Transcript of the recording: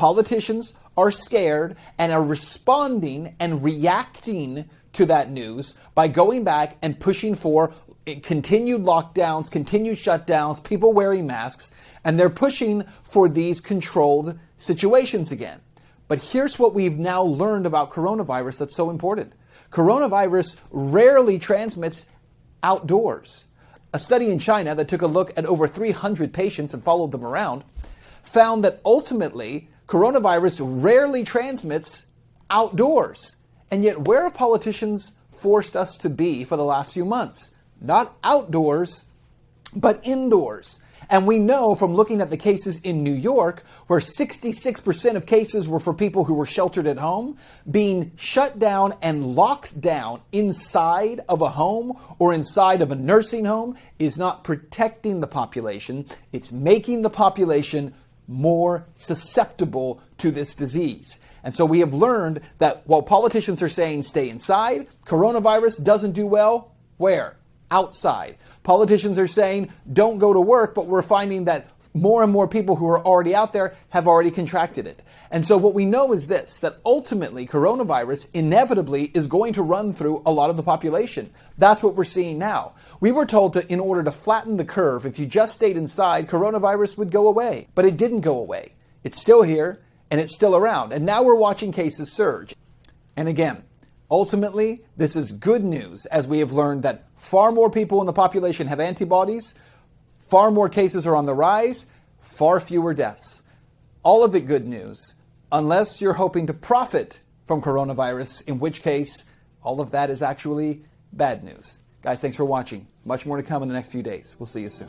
Politicians are scared and are responding and reacting to that news by going back and pushing for continued lockdowns, continued shutdowns, people wearing masks, and they're pushing for these controlled situations again. But here's what we've now learned about coronavirus that's so important. Coronavirus rarely transmits outdoors. A study in China that took a look at over 300 patients and followed them around found that ultimately coronavirus rarely transmits outdoors. And yet where have politicians forced us to be for the last few months? Not outdoors, but indoors. And we know from looking at the cases in New York, where 66% of cases were for people who were sheltered at home, being shut down and locked down inside of a home or inside of a nursing home is not protecting the population. It's making the population more susceptible to this disease. And so we have learned that while politicians are saying stay inside, coronavirus doesn't do well. Where? Outside. Politicians are saying don't go to work, but we're finding that more and more people who are already out there have already contracted it. And so what we know is this, that ultimately coronavirus inevitably is going to run through a lot of the population. That's what we're seeing now. We were told in order to flatten the curve, if you just stayed inside, coronavirus would go away. But it didn't go away. It's still here and it's still around. And now we're watching cases surge. And again, ultimately, this is good news as we have learned that far more people in the population have antibodies, far more cases are on the rise, far fewer deaths. All of it good news, unless you're hoping to profit from coronavirus, in which case all of that is actually bad news. Guys, thanks for watching. Much more to come in the next few days. We'll see you soon.